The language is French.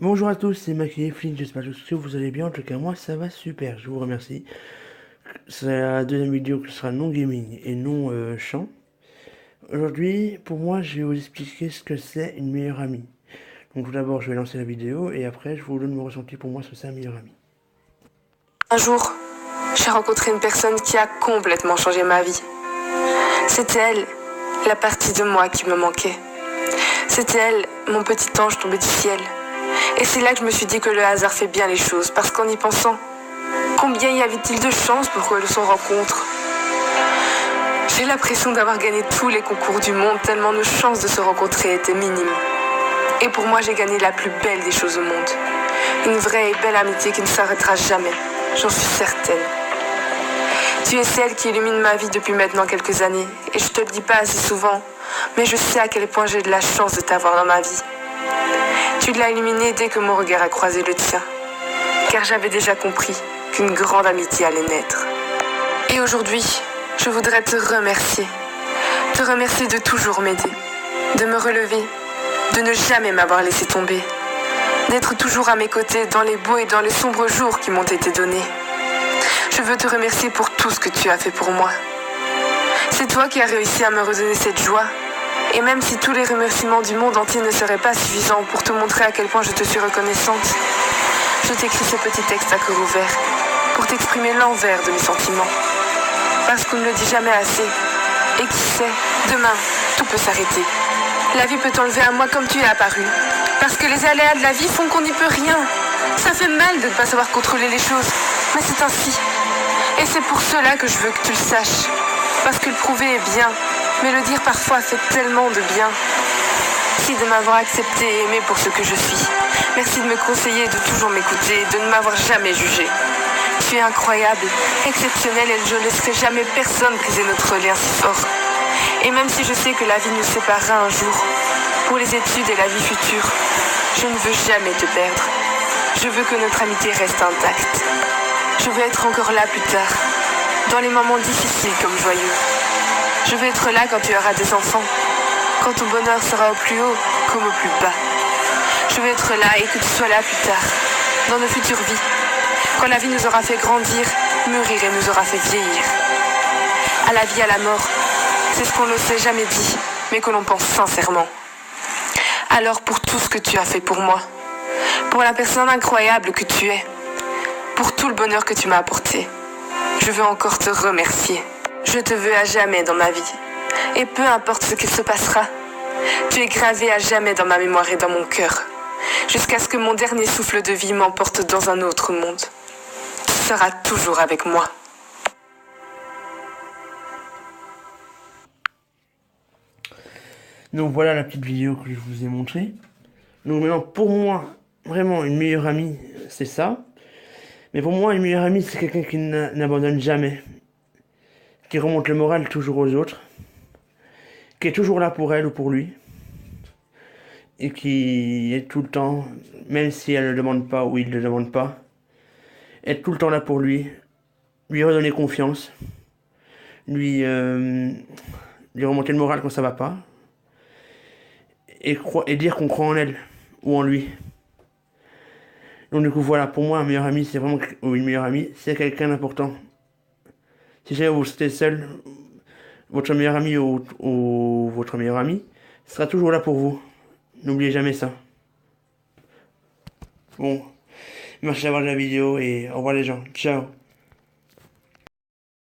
Bonjour à tous, c'est Maquillé Flynn, j'espère que vous allez bien. En tout cas, moi ça va super, je vous remercie. C'est la deuxième vidéo qui sera non gaming et non chant. Aujourd'hui, pour moi, je vais vous expliquer ce que c'est une meilleure amie. Donc, tout d'abord, je vais lancer la vidéo et après, je vous donne mon ressenti pour moi ce que c'est un meilleur ami. Un jour, j'ai rencontré une personne qui a complètement changé ma vie. C'était elle, la partie de moi qui me manquait. C'était elle, mon petit ange tombé du ciel. Et c'est là que je me suis dit que le hasard fait bien les choses, parce qu'en y pensant, combien y avait-il de chances pour que son rencontre? J'ai l'impression d'avoir gagné tous les concours du monde, tellement nos chances de se rencontrer étaient minimes. Et pour moi, j'ai gagné la plus belle des choses au monde. Une vraie et belle amitié qui ne s'arrêtera jamais, j'en suis certaine. Tu es celle qui illumine ma vie depuis maintenant quelques années, et je te le dis pas assez souvent, mais je sais à quel point j'ai de la chance de t'avoir dans ma vie. Tu l'as illuminée dès que mon regard a croisé le tien, car j'avais déjà compris qu'une grande amitié allait naître. Et aujourd'hui, je voudrais te remercier de toujours m'aider, de me relever, de ne jamais m'avoir laissé tomber, d'être toujours à mes côtés dans les beaux et dans les sombres jours qui m'ont été donnés. Je veux te remercier pour tout ce que tu as fait pour moi. C'est toi qui as réussi à me redonner cette joie. Et même si tous les remerciements du monde entier ne seraient pas suffisants pour te montrer à quel point je te suis reconnaissante, je t'écris ce petit texte à cœur ouvert pour t'exprimer l'envers de mes sentiments. Parce qu'on ne le dit jamais assez. Et qui sait, demain, tout peut s'arrêter. La vie peut t'enlever à moi comme tu es apparu. Parce que les aléas de la vie font qu'on n'y peut rien. Ça fait mal de ne pas savoir contrôler les choses, mais c'est ainsi. Et c'est pour cela que je veux que tu le saches. Parce que le prouver est bien, mais le dire parfois fait tellement de bien. Merci de m'avoir accepté et aimé pour ce que je suis. Merci de me conseiller, de toujours m'écouter, de ne m'avoir jamais jugé. Tu es incroyable, exceptionnel et je ne laisserai jamais personne briser notre lien si fort. Et même si je sais que la vie nous séparera un jour, pour les études et la vie future, je ne veux jamais te perdre. Je veux que notre amitié reste intacte. Je veux être encore là plus tard, dans les moments difficiles comme joyeux. Je veux être là quand tu auras des enfants, quand ton bonheur sera au plus haut comme au plus bas. Je veux être là et que tu sois là plus tard, dans nos futures vies, quand la vie nous aura fait grandir, mûrir et nous aura fait vieillir. À la vie, à la mort, c'est ce qu'on ne s'est jamais dit, mais que l'on pense sincèrement. Alors pour tout ce que tu as fait pour moi, pour la personne incroyable que tu es, pour tout le bonheur que tu m'as apporté, je veux encore te remercier. Je te veux à jamais dans ma vie. Et peu importe ce qu'il se passera, tu es gravé à jamais dans ma mémoire et dans mon cœur, jusqu'à ce que mon dernier souffle de vie m'emporte dans un autre monde. Tu seras toujours avec moi. Donc voilà la petite vidéo que je vous ai montrée. Donc maintenant, pour moi, vraiment une meilleure amie, c'est ça. Mais pour moi, une meilleure amie, c'est quelqu'un qui n'abandonne jamais, qui remonte le moral toujours aux autres, qui est toujours là pour elle ou pour lui, et qui est tout le temps, même si elle ne le demande pas ou il ne le demande pas, être tout le temps là pour lui redonner confiance, lui remonter le moral quand ça va pas, et dire qu'on croit en elle ou en lui. Donc du coup voilà, pour moi un meilleur ami c'est vraiment, ou une meilleure amie, c'est quelqu'un d'important. Si jamais vous êtes seul, votre meilleur ami ou votre meilleur ami sera toujours là pour vous. N'oubliez jamais ça. Bon, merci d'avoir vu la vidéo et au revoir les gens. Ciao.